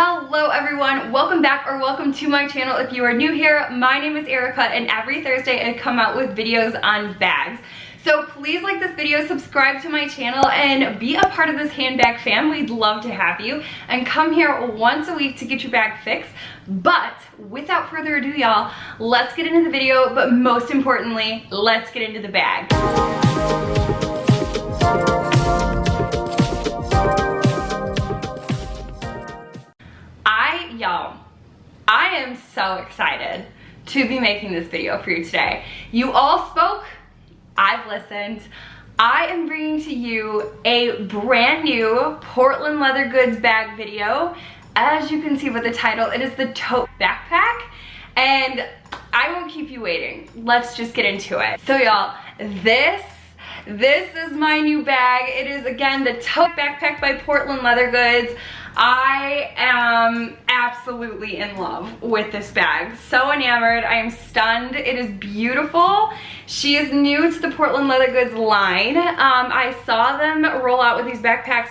Hello everyone, welcome back or welcome to my channel. If you are new here, my name is Erica and every Thursday I come out with videos on bags. So please like this video, subscribe to my channel, and be a part of this handbag fam. We'd love to have you. And come here once a week to get your bag fixed. But without further ado, y'all, let's get into the video, but most importantly, let's get into the bag. I am so excited to be making this video for you today. You all spoke, I've listened. I am bringing to you a brand new Portland leather goods bag video. As you can see by the title, it is the Tote Backpack, and I won't keep you waiting. Let's just get into it. So y'all, this is my new bag. It is, again, the Tote Backpack by Portland Leather Goods. I am absolutely in love with this bag. So enamored, I am stunned. It is beautiful. She is new to the Portland Leather Goods line. I saw them roll out with these backpacks.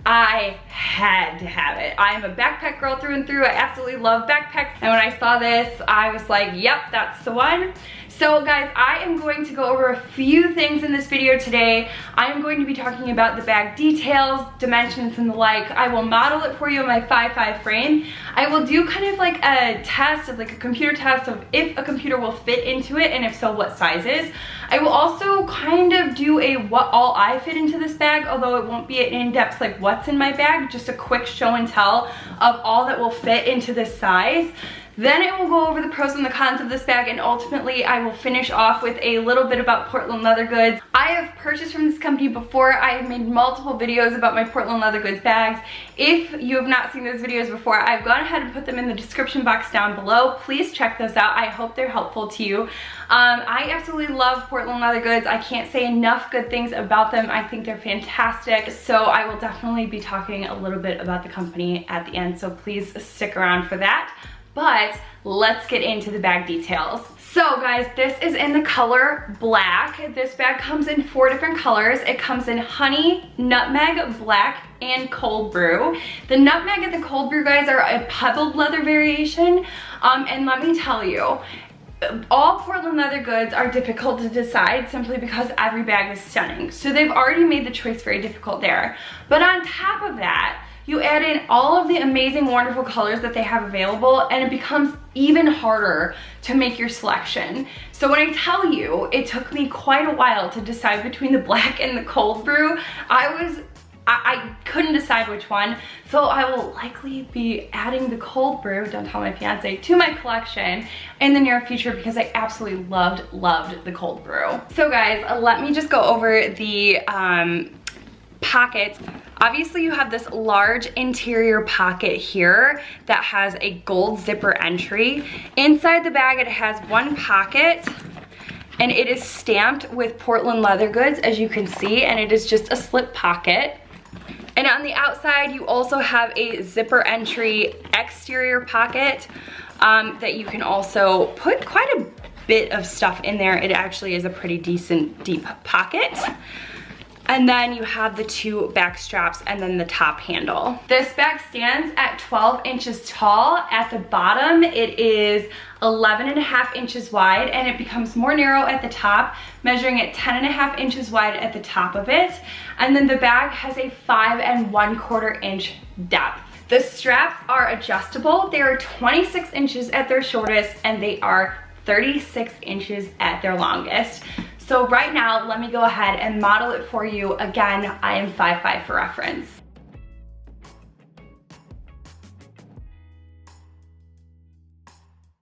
I had to have it. I am a backpack girl through and through. I absolutely love backpacks. And when I saw this, I was like, yep, that's the one. So guys, I am going to go over a few things in this video today. I am going to be talking about the bag details, dimensions, and the like. I will model it for you in my 5'5" frame. I will do kind of like a test of like a computer test of if a computer will fit into it, and if so, what sizes. I will also kind of do a what all I fit into this bag, although it won't be an in-depth like what's in my bag, just a quick show and tell of all that will fit into this size. Then it will go over the pros and the cons of this bag, and ultimately I will finish off with a little bit about Portland Leather Goods. I have purchased from this company before. I have made multiple videos about my Portland Leather Goods bags. If you have not seen those videos before, I've gone ahead and put them in the description box down below. Please check those out. I hope they're helpful to you. I absolutely love Portland Leather Goods. I can't say enough good things about them. I think they're fantastic. So I will definitely be talking a little bit about the company at the end, so please stick around for that. But let's get into the bag details. So guys, this is in the color black. This bag comes in 4 different colors. It comes in honey, nutmeg, black, and cold brew. The nutmeg and the cold brew, guys, are a pebbled leather variation. And let me tell you, all Portland Leather Goods are difficult to decide simply because every bag is stunning. So they've already made the choice very difficult there. But on top of that, you add in all of the amazing, wonderful colors that they have available, and it becomes even harder to make your selection. So when I tell you, it took me quite a while to decide between the black and the cold brew, I couldn't decide which one. So I will likely be adding the cold brew, don't tell my fiance, to my collection in the near future because I absolutely loved the cold brew. So guys, let me just go over the pockets. Obviously you have this large interior pocket here that has a gold zipper entry. Inside the bag it has one pocket, and it is stamped with Portland Leather Goods, as you can see, and it is just a slip pocket. And on the outside you also have a zipper entry exterior pocket that you can also put quite a bit of stuff in there. It actually is a pretty decent deep pocket. And then you have the 2 back straps and then the top handle. This bag stands at 12 inches tall. At the bottom, it is 11.5 inches wide, and it becomes more narrow at the top, measuring at 10.5 inches wide at the top of it. And then the bag has a 5 1/4 inch depth. The straps are adjustable. They are 26 inches at their shortest, and they are 36 inches at their longest. So right now, let me go ahead and model it for you. Again, I am 5'5" for reference.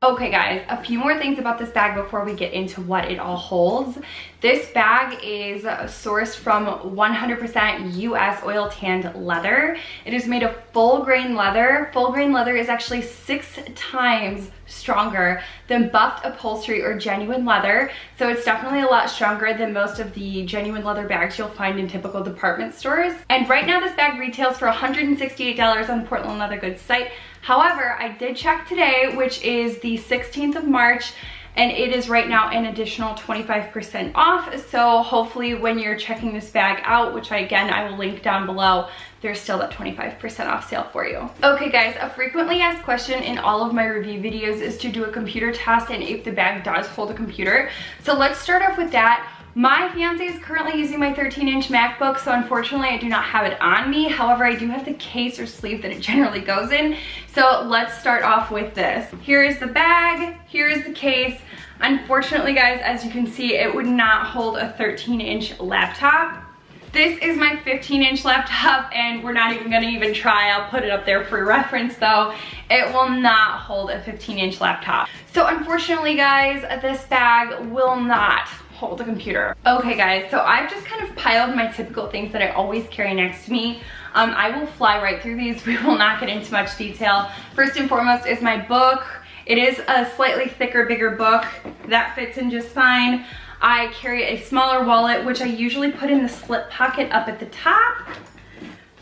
Okay guys, a few more things about this bag before we get into what it all holds. This bag is sourced from 100% US oil tanned leather. It is made of full grain leather. Full grain leather is actually 6 times stronger than buffed upholstery or genuine leather. So it's definitely a lot stronger than most of the genuine leather bags you'll find in typical department stores. And right now this bag retails for $168 on the Portland Leather Goods site. However, I did check today, which is the 16th of March, and it is right now an additional 25% off. So hopefully when you're checking this bag out, which I will link down below, there's still that 25% off sale for you. Okay guys, a frequently asked question in all of my review videos is to do a computer test and if the bag does hold a computer. So let's start off with that. My fiance is currently using my 13-inch MacBook, so unfortunately I do not have it on me. However, I do have the case or sleeve that it generally goes in. So let's start off with this. Here is the bag, here is the case. Unfortunately guys, as you can see, it would not hold a 13-inch laptop. This is my 15-inch laptop, and we're not even gonna try. I'll put it up there for reference though. It will not hold a 15-inch laptop. So unfortunately guys, this bag will not hold a computer. Okay guys, so I've just kind of piled my typical things that I always carry next to me. I will fly right through these. We will not get into much detail. First and foremost is my book. It is a slightly thicker, bigger book. That fits in just fine. I carry a smaller wallet, which I usually put in the slip pocket up at the top.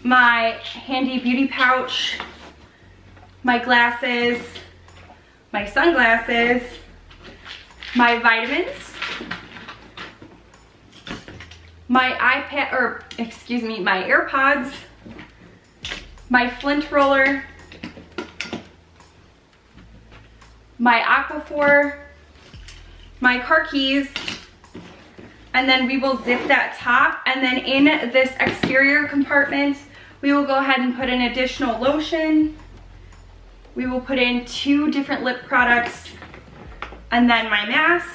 My handy beauty pouch, my glasses, my sunglasses, my vitamins, my iPad, or excuse me, my AirPods, my Flint roller, my Aquaphor, my car keys, and then we will zip that top, and then in this exterior compartment we will go ahead and put an additional lotion. We will put in 2 different lip products, and then my mask.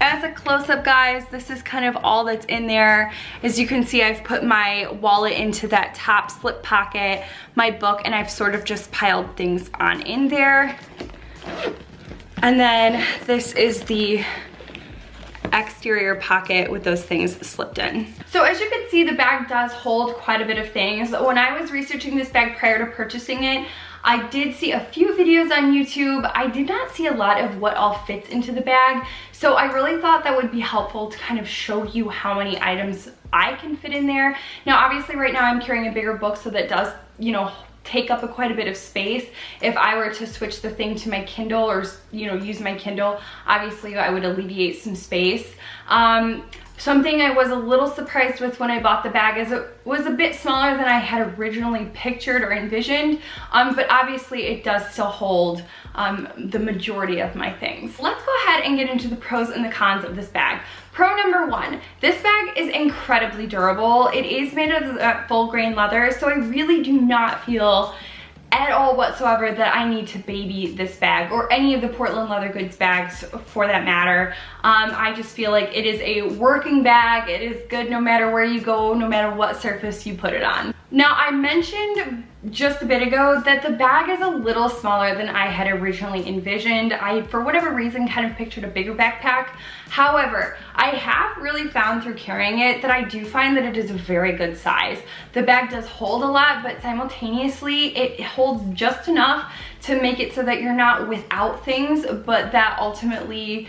As a close-up guys, this is kind of all that's in there. As you can see, I've put my wallet into that top slip pocket, my book, and I've sort of just piled things on in there. And then this is the exterior pocket with those things slipped in. So as you can see, the bag does hold quite a bit of things. When I was researching this bag prior to purchasing it, I did see a few videos on YouTube. I did not see a lot of what all fits into the bag. So I really thought that would be helpful to kind of show you how many items I can fit in there. Now, obviously right now I'm carrying a bigger book, so that does, you know, take up quite a bit of space. If I were to switch the thing to my Kindle or, you know, use my Kindle, obviously I would alleviate some space. Something I was a little surprised with when I bought the bag is it was a bit smaller than I had originally pictured or envisioned, but obviously it does still hold the majority of my things. Let's go ahead and get into the pros and the cons of this bag. Pro number 1, this bag is incredibly durable. It is made of full grain leather, so I really do not feel at all whatsoever that I need to baby this bag, or any of the Portland Leather Goods bags for that matter. I just feel like it is a working bag. It is good no matter where you go, no matter what surface you put it on. Now, I mentioned just a bit ago that the bag is a little smaller than I had originally envisioned. I, for whatever reason, kind of pictured a bigger backpack. However, I have really found through carrying it that I do find that it is a very good size. The bag does hold a lot, but simultaneously it holds just enough to make it so that you're not without things, but that ultimately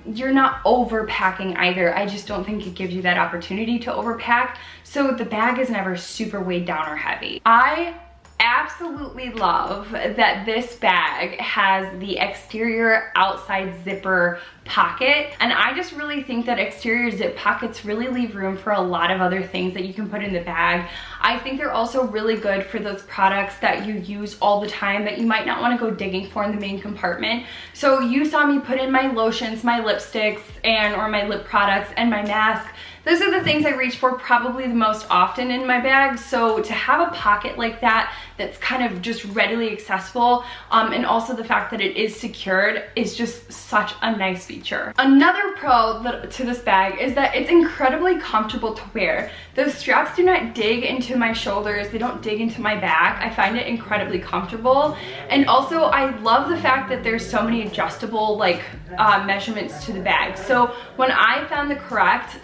you're not overpacking either. I just don't think it gives you that opportunity to overpack. So the bag is never super weighed down or heavy. I absolutely love that this bag has the exterior outside zipper pocket, and I just really think that exterior zip pockets really leave room for a lot of other things that you can put in the bag. I think they're also really good for those products that you use all the time that you might not want to go digging for in the main compartment. So you saw me put in my lotions, my lipsticks, or my lip products, and my mask. Those are the things I reach for probably the most often in my bag. So to have a pocket like that that's kind of just readily accessible, and also the fact that it is secured, is just such a nice feature. Another pro to this bag is that it's incredibly comfortable to wear. Those straps do not dig into my shoulders, they don't dig into my back. I find it incredibly comfortable. And also I love the fact that there's so many adjustable measurements to the bag. So when I found the correct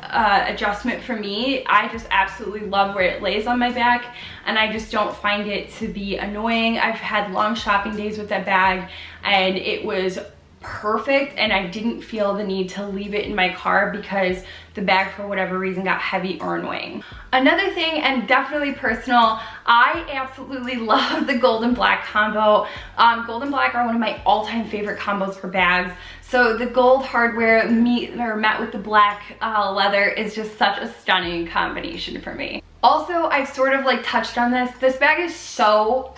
adjustment for me, I just absolutely love where it lays on my back, and I just don't find it to be annoying. I've had long shopping days with that bag, and it was perfect, and I didn't feel the need to leave it in my car because the bag for whatever reason got heavy or annoying. Another thing, and definitely personal, I absolutely love the gold and black combo. Gold and black are one of my all-time favorite combos for bags. So the gold hardware met with the black leather is just such a stunning combination for me. Also, I've sort of like touched on this. This bag is so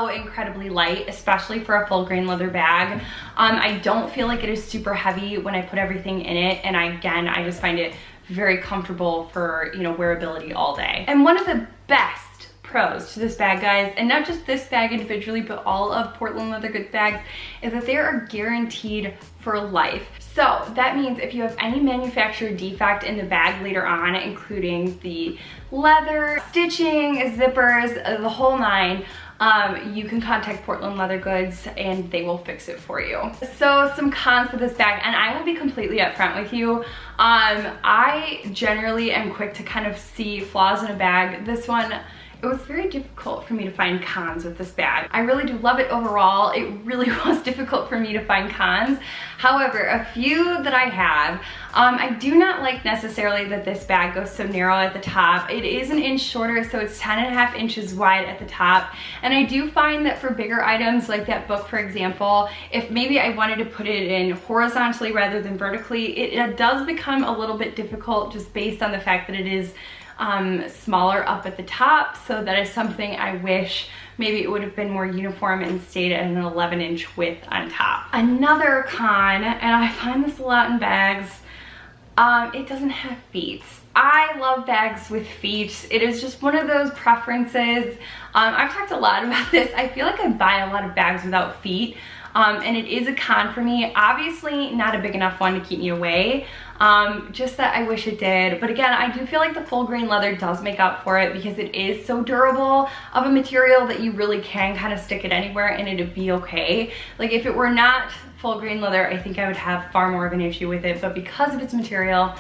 incredibly light, especially for a full grain leather bag. I don't feel like it is super heavy when I put everything in it. And I just find it very comfortable for, you know, wearability all day. And one of the best pros to this bag, guys, and not just this bag individually, but all of Portland Leather Goods bags, is that they are guaranteed for life. So that means if you have any manufacturer defect in the bag later on, including the leather, stitching, zippers, the whole nine, you can contact Portland Leather Goods and they will fix it for you. So some cons for this bag, and I will be completely upfront with you. I generally am quick to kind of see flaws in a bag. This one, it was very difficult for me to find cons with this bag. I really do love it overall. It really was difficult for me to find cons. However, a few that I have, I do not like necessarily that this bag goes so narrow at the top. It is an inch shorter, so it's 10.5 inches wide at the top. And I do find that for bigger items like that book, for example, if maybe I wanted to put it in horizontally rather than vertically, it does become a little bit difficult just based on the fact that it is smaller up at the top. So that is something I wish maybe it would have been more uniform and stayed at an 11-inch width on top. Another con, and I find this a lot in bags, it doesn't have feet. I love bags with feet. It is just one of those preferences. I've talked a lot about this. I feel like I buy a lot of bags without feet. And it is a con for me. Obviously not a big enough one to keep me away, just that I wish it did. But again, I do feel like the full grain leather does make up for it because it is so durable of a material that you really can kind of stick it anywhere and it'd be okay. Like if it were not full grain leather, I think I would have far more of an issue with it, but because of its material,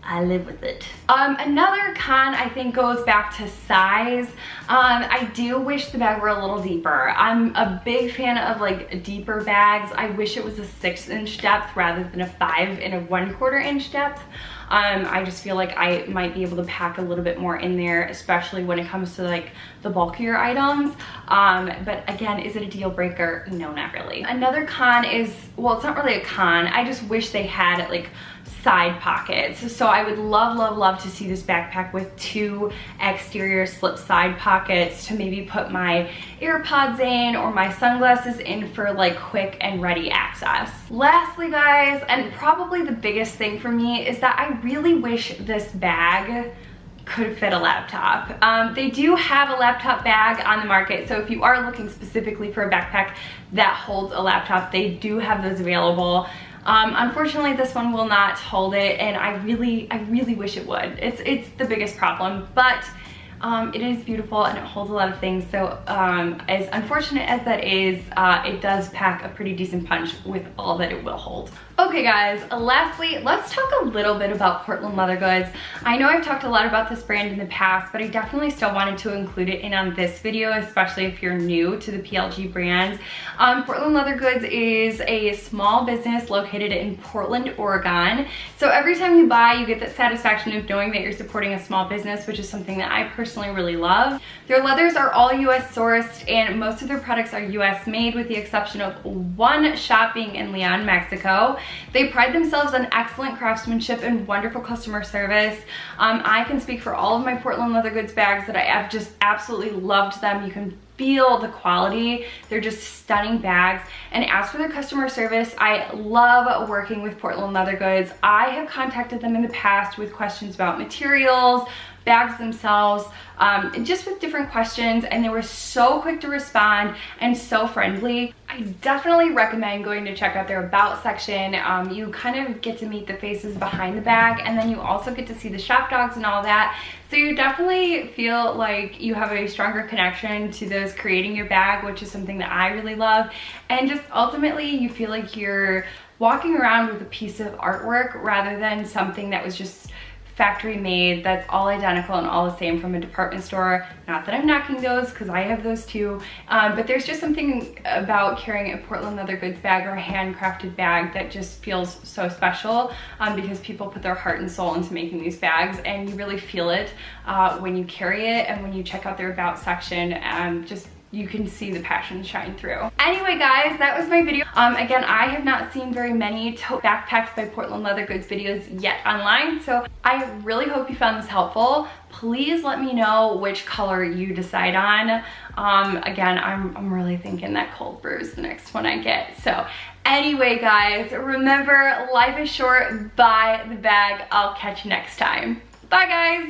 I live with it. Another con I think goes back to size. I do wish the bag were a little deeper. I'm a big fan of like deeper bags. I wish it was a 6-inch depth rather than a 5 and a 1/4 inch depth. I just feel like I might be able to pack a little bit more in there, especially when it comes to like the bulkier items. But again, is it a deal breaker? No, not really. Another con is, well, it's not really a con. I just wish they had like side pockets. So I would love to see this backpack with 2 exterior slip side pockets to maybe put my AirPods in or my sunglasses in for like quick and ready access. Lastly, guys, and probably the biggest thing for me, is that I really wish this bag could fit a laptop. They do have a laptop bag on the market, so if you are looking specifically for a backpack that holds a laptop, they do have those available. Unfortunately, this one will not hold it, and I really wish it would. It's the biggest problem, but it is beautiful and it holds a lot of things. So as unfortunate as that is, it does pack a pretty decent punch with all that it will hold. Okay guys, lastly, let's talk a little bit about Portland Leather Goods. I know I've talked a lot about this brand in the past, but I definitely still wanted to include it in on this video, especially if you're new to the PLG brand. Portland Leather Goods is a small business located in Portland, Oregon. So every time you buy, you get that satisfaction of knowing that you're supporting a small business, which is something that I personally really love. Their leathers are all US sourced, and most of their products are US made, with the exception of one shop being in Leon, Mexico. They pride themselves on excellent craftsmanship and wonderful customer service. I can speak for all of my Portland Leather Goods bags that I have just absolutely loved them. You can feel the quality. They're just stunning bags. And as for their customer service, I love working with Portland Leather Goods. I have contacted them in the past with questions about materials, bags themselves, just with different questions, and they were so quick to respond and so friendly. I definitely recommend going to check out their about section. You kind of get to meet the faces behind the bag, and then you also get to see the shop dogs and all that. So you definitely feel like you have a stronger connection to those creating your bag, which is something that I really love. And just ultimately you feel like you're walking around with a piece of artwork rather than something that was just factory made, that's all identical and all the same from a department store. Not that I'm knocking those, because I have those too, but there's just something about carrying a Portland Leather Goods bag or a handcrafted bag that just feels so special, because people put their heart and soul into making these bags, and you really feel it when you carry it, and when you check out their about section, just you can see the passion shine through. Anyway guys, that was my video. Again, I have not seen very many tote backpacks by Portland Leather Goods videos yet online, so I really hope you found this helpful. Please let me know which color you decide on. Again, I'm really thinking that cold brew is the next one I get. So anyway guys, remember, life is short, buy the bag. I'll catch you next time. Bye guys.